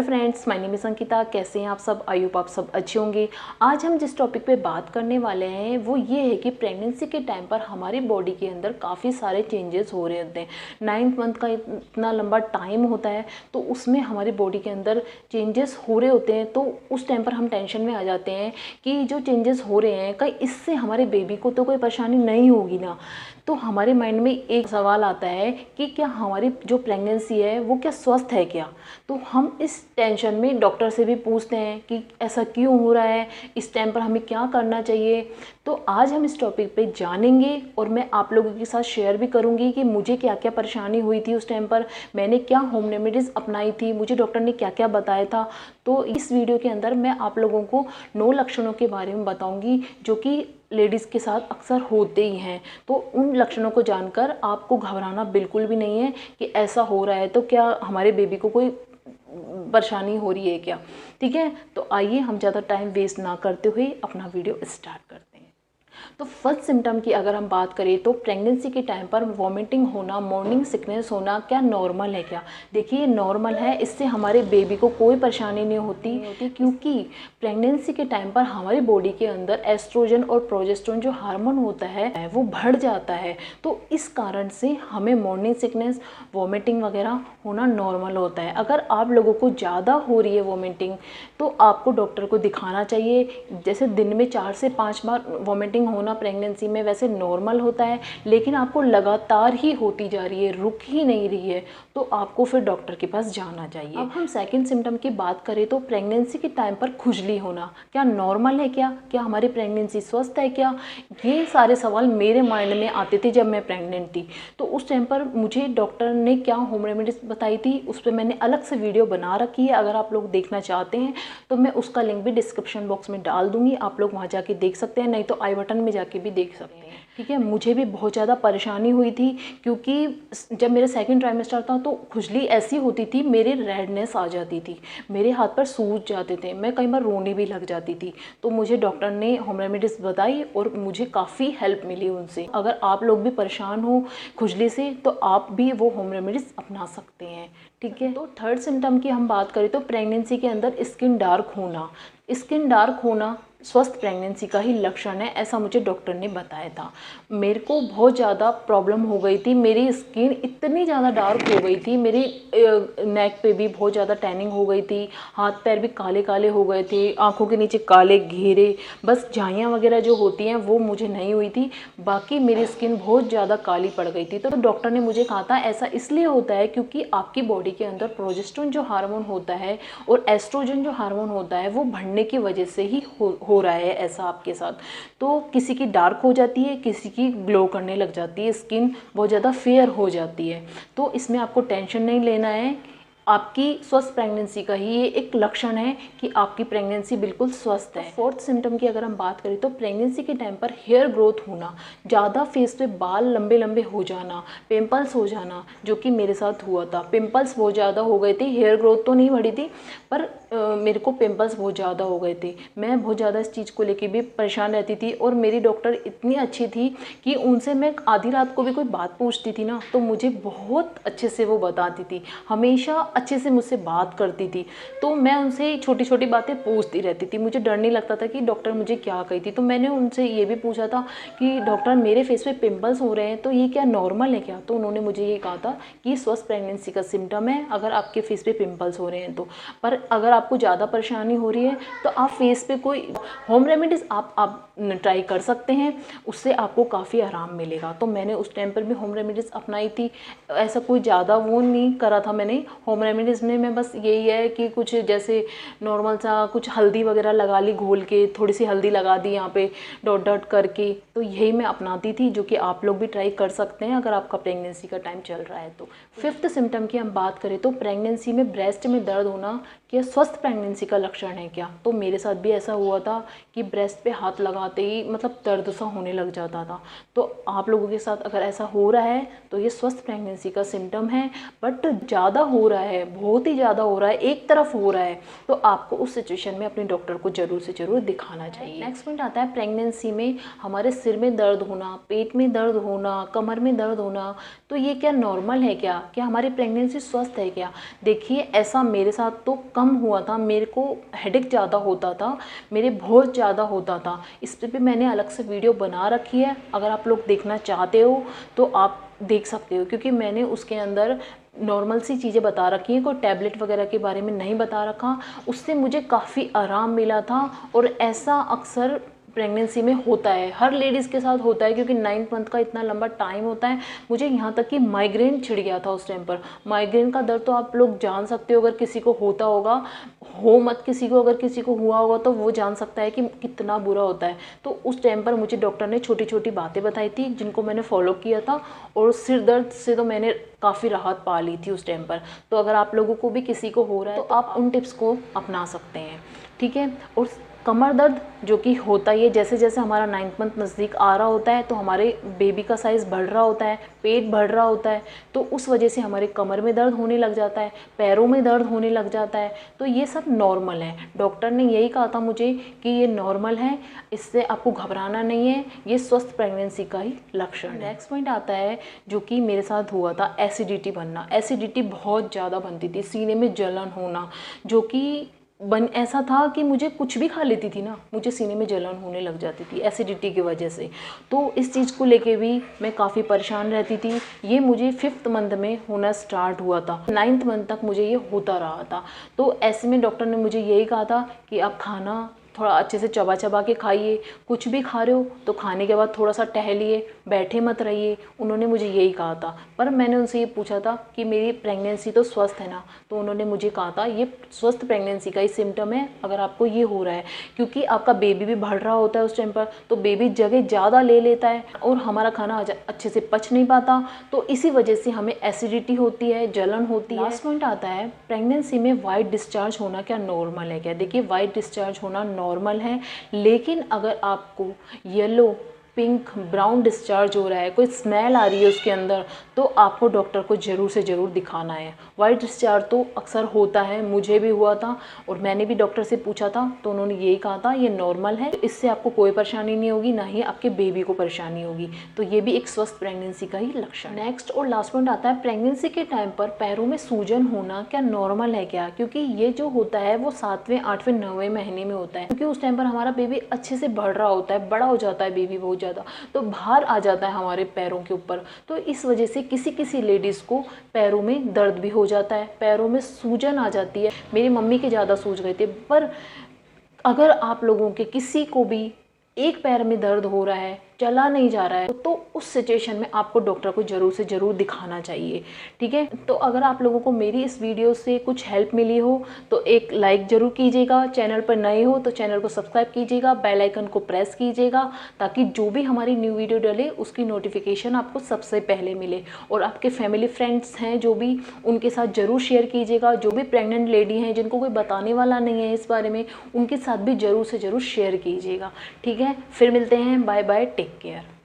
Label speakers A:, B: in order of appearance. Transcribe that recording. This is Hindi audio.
A: Friends, my name is Ankita. कैसे हैं आप सब? आई होप आप सब अच्छे होंगे। आज हम जिस टॉपिक पे बात करने वाले हैं वो ये है कि प्रेगनेंसी के टाइम पर हमारी बॉडी के अंदर काफ़ी सारे चेंजेस हो रहे होते हैं। 9th मंथ का इतना लंबा टाइम होता है तो उसमें हमारी बॉडी के अंदर चेंजेस हो रहे होते हैं। तो उस टाइम पर हम टेंशन में आ जाते हैं कि जो चेंजेस हो रहे हैं कहीं इससे हमारे बेबी को तो कोई परेशानी नहीं होगी ना। तो हमारे माइंड में एक सवाल आता है कि क्या हमारी जो प्रेगनेंसी है वो क्या स्वस्थ है क्या। तो हम इस टेंशन में डॉक्टर से भी पूछते हैं कि ऐसा क्यों हो रहा है, इस टाइम पर हमें क्या करना चाहिए। तो आज हम इस टॉपिक पे जानेंगे और मैं आप लोगों के साथ शेयर भी करूंगी कि मुझे क्या क्या परेशानी हुई थी उस टाइम पर, मैंने क्या होम रेमेडीज़ अपनाई थी, मुझे डॉक्टर ने क्या क्या बताया था। तो इस वीडियो के अंदर मैं आप लोगों को 9 लक्षणों के बारे में बताऊंगी जो कि लेडीज़ के साथ अक्सर होते ही हैं। तो उन लक्षणों को जानकर आपको घबराना बिल्कुल भी नहीं है कि ऐसा हो रहा है तो क्या हमारे बेबी को कोई परेशानी हो रही है क्या। ठीक है, तो आइए हम ज़्यादा टाइम वेस्ट ना करते हुए अपना वीडियो स्टार्ट करते हैं। तो फर्स्ट सिम्टम की अगर हम बात करें तो प्रेगनेंसी के टाइम पर वॉमिटिंग होना, मॉर्निंग सिकनेस होना क्या नॉर्मल है क्या? देखिए, नॉर्मल है, इससे हमारे बेबी को कोई परेशानी नहीं होती क्योंकि प्रेगनेंसी के टाइम पर हमारी बॉडी के अंदर एस्ट्रोजन और प्रोजेस्टेरोन जो हार्मोन होता है वो बढ़ जाता है। तो इस कारण से हमें मॉर्निंग सिकनेस, वॉमिटिंग वगैरह होना नॉर्मल होता है। अगर आप लोगों को ज़्यादा हो रही है वॉमिटिंग तो आपको डॉक्टर को दिखाना चाहिए। जैसे दिन में 4 से 5 बार वॉमिटिंग होना प्रेगनेंसी में वैसे नॉर्मल होता है, लेकिन आपको लगातार ही होती जा रही है, रुक ही नहीं रही है, तो आपको फिर डॉक्टर के पास जाना चाहिए। अब हम सेकंड सिम्टम की बात करें तो प्रेगनेंसी के टाइम पर खुजली होना क्या नॉर्मल है क्या? क्या हमारी प्रेगनेंसी स्वस्थ है क्या? ये सारे सवाल मेरे माइंड में आते थे जब मैं प्रेग्नेंट थी। तो उस टाइम पर मुझे डॉक्टर ने क्या होम रेमेडीज बताई थी उस पर मैंने अलग से वीडियो बना रखी है। अगर आप लोग देखना चाहते हैं तो मैं उसका लिंक भी डिस्क्रिप्शन बॉक्स में डाल दूंगी, आप लोग वहाँ जाके देख सकते हैं, नहीं तो आई बटन में जाके भी देख सकते हैं। ठीक है, मुझे भी बहुत ज़्यादा परेशानी हुई थी क्योंकि जब मेरा सेकंड ट्राइमेस्टर था तो खुजली ऐसी होती थी, मेरे रेडनेस आ जाती थी, मेरे हाथ पर सूज जाते थे, मैं कई बार रोने भी लग जाती थी। तो मुझे डॉक्टर ने होम रेमेडीज़ बताई और मुझे काफ़ी हेल्प मिली उनसे। अगर आप लोग भी परेशान हो खुजली से तो आप भी वो होम रेमेडीज़ अपना सकते हैं। ठीक है, तो थर्ड सिम्टम की हम बात करें तो प्रेगनेंसी के अंदर स्किन डार्क होना। स्किन डार्क होना स्वस्थ प्रेगनेंसी का ही लक्षण है, ऐसा मुझे डॉक्टर ने बताया था। मेरे को बहुत ज़्यादा प्रॉब्लम हो गई थी, मेरी स्किन इतनी ज़्यादा डार्क हो गई थी, मेरी नेक पे भी बहुत ज़्यादा टैनिंग हो गई थी, हाथ पैर भी काले काले हो गए थे, आंखों के नीचे काले घेरे, बस झाइयाँ वगैरह जो होती हैं वो मुझे नहीं हुई थी, बाकी मेरी स्किन बहुत ज़्यादा काली पड़ गई थी। तो डॉक्टर ने मुझे कहा था ऐसा इसलिए होता है क्योंकि आपकी बॉडी के अंदर प्रोजेस्टेरोन जो हार्मोन होता है और एस्ट्रोजन जो हार्मोन होता है वो बढ़ने की वजह से ही हो रहा है ऐसा आपके साथ। तो किसी की डार्क हो जाती है, किसी की ग्लो करने लग जाती है, स्किन बहुत ज़्यादा फेयर हो जाती है। तो इसमें आपको टेंशन नहीं लेना है, आपकी स्वस्थ प्रेगनेंसी का ही ये एक लक्षण है कि आपकी प्रेगनेंसी बिल्कुल स्वस्थ है। फोर्थ सिम्टम की अगर हम बात करें तो प्रेगनेंसी के टाइम पर हेयर ग्रोथ होना, ज़्यादा फेस पे बाल लंबे लंबे हो जाना, पिंपल्स हो जाना, जो कि मेरे साथ हुआ था। पिंपल्स बहुत ज़्यादा हो गए थे, हेयर ग्रोथ तो नहीं बढ़ी थी पर मेरे को पिंपल्स बहुत ज़्यादा हो गए थे। मैं बहुत ज़्यादा इस चीज़ को लेके भी परेशान रहती थी और मेरी डॉक्टर इतनी अच्छी थी कि उनसे मैं आधी रात को भी कोई बात पूछती थी ना तो मुझे बहुत अच्छे से वो बताती थी, हमेशा अच्छे से मुझसे बात करती थी। तो मैं उनसे छोटी छोटी बातें पूछती रहती थी, मुझे डर नहीं लगता था कि डॉक्टर मुझे क्या कही थी। तो मैंने उनसे ये भी पूछा था कि डॉक्टर मेरे फेस पे पिंपल्स हो रहे हैं तो ये क्या नॉर्मल है क्या? तो उन्होंने मुझे ये कहा था कि स्वस्थ प्रेगनेंसी का सिम्टम है अगर आपके फेस पे पिंपल्स हो रहे हैं तो। पर अगर आपको ज़्यादा परेशानी हो रही है तो आप फेस पे कोई होम रेमेडीज़ आप ट्राई कर सकते हैं, उससे आपको काफ़ी आराम मिलेगा। तो मैंने उस टाइम पर भी होम रेमेडीज़ अपनाई थी, ऐसा कोई ज़्यादा वो नहीं करा था मैंने होम रेमेडीज़ में। मैं बस यही है कि कुछ जैसे नॉर्मल सा कुछ हल्दी वगैरह लगा ली घोल के, थोड़ी सी हल्दी लगा दी यहाँ पे डॉट डॉट करके, तो यही मैं अपनाती थी, जो कि आप लोग भी ट्राई कर सकते हैं अगर आपका प्रेगनेंसी का टाइम चल रहा है तो। फिफ्थ सिम्टम की हम बात करें तो प्रेगनेंसी में ब्रेस्ट में दर्द होना क्या स्वस्थ स्वस्थ प्रेगनेंसी का लक्षण है क्या? तो मेरे साथ भी ऐसा हुआ था कि ब्रेस्ट पे हाथ लगाते ही मतलब दर्द सा होने लग जाता था। तो आप लोगों के साथ अगर ऐसा हो रहा है तो ये स्वस्थ प्रेगनेंसी का सिम्टम है, बट ज़्यादा हो रहा है, बहुत ही ज़्यादा हो रहा है, एक तरफ हो रहा है, तो आपको उस सिचुएशन में अपने डॉक्टर को ज़रूर से ज़रूर दिखाना चाहिए। नेक्स्ट पॉइंट आता है प्रेगनेंसी में हमारे सिर में दर्द होना, पेट में दर्द होना, कमर में दर्द होना। तो ये क्या नॉर्मल है क्या हमारी प्रेगनेंसी स्वस्थ है क्या? देखिए, ऐसा मेरे साथ तो कम हुआ था, मेरे को हेडेक ज़्यादा होता था, मेरे बहुत ज़्यादा होता था। इस पर भी मैंने अलग से वीडियो बना रखी है, अगर आप लोग देखना चाहते हो तो आप देख सकते हो, क्योंकि मैंने उसके अंदर नॉर्मल सी चीज़ें बता रखी हैं, कोई टैबलेट वगैरह के बारे में नहीं बता रखा। उससे मुझे काफ़ी आराम मिला था, और ऐसा अक्सर प्रेगनेंसी में होता है, हर लेडीज़ के साथ होता है, क्योंकि 9th मंथ का इतना लंबा टाइम होता है। मुझे यहाँ तक कि माइग्रेन छिड़ गया था उस टाइम पर। माइग्रेन का दर्द तो आप लोग जान सकते हो, अगर किसी को होता होगा, हो मत किसी को, अगर किसी को हुआ होगा तो वो जान सकता है कि कितना बुरा होता है। तो उस टाइम पर मुझे डॉक्टर ने छोटी छोटी बातें बताई थी, जिनको मैंने फॉलो किया था, और सिर दर्द से तो मैंने काफ़ी राहत पा ली थी उस टाइम पर। तो अगर आप लोगों को भी किसी को हो रहा है तो आप उन टिप्स को अपना सकते हैं, ठीक है। और कमर दर्द जो कि होता ही है, जैसे जैसे हमारा 9th मंथ नज़दीक आ रहा होता है तो हमारे बेबी का साइज़ बढ़ रहा होता है, पेट बढ़ रहा होता है, तो उस वजह से हमारे कमर में दर्द होने लग जाता है, पैरों में दर्द होने लग जाता है। तो ये सब नॉर्मल है, डॉक्टर ने यही कहा था मुझे कि ये नॉर्मल है, इससे आपको घबराना नहीं है, ये स्वस्थ प्रेगनेंसी का ही लक्षण है। नेक्स्ट पॉइंट आता है जो कि मेरे साथ हुआ था, एसिडिटी बनना। एसिडिटी बहुत ज़्यादा बनती थी, सीने में जलन होना, जो कि ऐसा था कि मुझे कुछ भी खा लेती थी ना, मुझे सीने में जलन होने लग जाती थी एसिडिटी की वजह से। तो इस चीज़ को लेके भी मैं काफ़ी परेशान रहती थी। ये मुझे 5th मंथ में होना स्टार्ट हुआ था, 9th मंथ तक मुझे ये होता रहा था। तो ऐसे में डॉक्टर ने मुझे यही कहा था कि आप खाना थोड़ा अच्छे से चबा चबा के खाइए, कुछ भी खा रहे हो तो खाने के बाद थोड़ा सा टहलिए, बैठे मत रहिए। उन्होंने मुझे यही कहा था। पर मैंने उनसे ये पूछा था कि मेरी प्रेगनेंसी तो स्वस्थ है ना, तो उन्होंने मुझे कहा था ये स्वस्थ प्रेगनेंसी का ही सिम्टम है अगर आपको ये हो रहा है, क्योंकि आपका बेबी भी बढ़ रहा होता है उस टाइम पर, तो बेबी जगह ज़्यादा ले लेता है और हमारा खाना अच्छे से पच नहीं पाता, तो इसी वजह से हमें एसिडिटी होती है, जलन होती है। लास्ट पॉइंट आता है प्रेगनेंसी में वाइट डिस्चार्ज होना क्या नॉर्मल है क्या? देखिए, वाइट डिस्चार्ज होना नॉर्मल है, लेकिन अगर आपको येलो, पिंक, ब्राउन डिस्चार्ज हो रहा है, कोई स्मेल आ रही है उसके अंदर, तो आपको डॉक्टर को ज़रूर से ज़रूर दिखाना है। वाइट डिस्चार्ज तो अक्सर होता है, मुझे भी हुआ था, और मैंने भी डॉक्टर से पूछा था तो उन्होंने यही कहा था ये नॉर्मल है, इससे आपको कोई परेशानी नहीं होगी, ना ही आपके बेबी को परेशानी होगी। तो ये भी एक स्वस्थ प्रेगनेंसी का ही लक्षण। नेक्स्ट और लास्ट पॉइंट आता है प्रेगनेंसी के टाइम पर पैरों में सूजन होना क्या नॉर्मल है क्या? क्योंकि ये जो होता है वो 7वें, 8वें, 9वें महीने में होता है, क्योंकि उस टाइम पर हमारा बेबी अच्छे से बढ़ रहा होता है, बड़ा हो जाता है बेबी बहुत ज़्यादा, तो भार आ जाता है हमारे पैरों के ऊपर। तो इस वजह से किसी किसी लेडीज़ को पैरों में दर्द भी हो जाता है, पैरों में सूजन आ जाती है। मेरी मम्मी के ज़्यादा सूज गए थे। पर अगर आप लोगों के किसी को भी एक पैर में दर्द हो रहा है, चला नहीं जा रहा है, तो उस सिचुएशन में आपको डॉक्टर को ज़रूर से ज़रूर दिखाना चाहिए, ठीक है। तो अगर आप लोगों को मेरी इस वीडियो से कुछ हेल्प मिली हो तो एक लाइक ज़रूर कीजिएगा, चैनल पर नए हो तो चैनल को सब्सक्राइब कीजिएगा, बेल आइकन को प्रेस कीजिएगा, ताकि जो भी हमारी न्यू वीडियो डले उसकी नोटिफिकेशन आपको सबसे पहले मिले। और आपके फैमिली फ्रेंड्स हैं जो भी, उनके साथ ज़रूर शेयर कीजिएगा। जो भी प्रेग्नेंट लेडी हैं जिनको कोई बताने वाला नहीं है इस बारे में, उनके साथ भी ज़रूर से ज़रूर शेयर कीजिएगा, ठीक है। फिर मिलते हैं, बाय बाय, टेक केयर।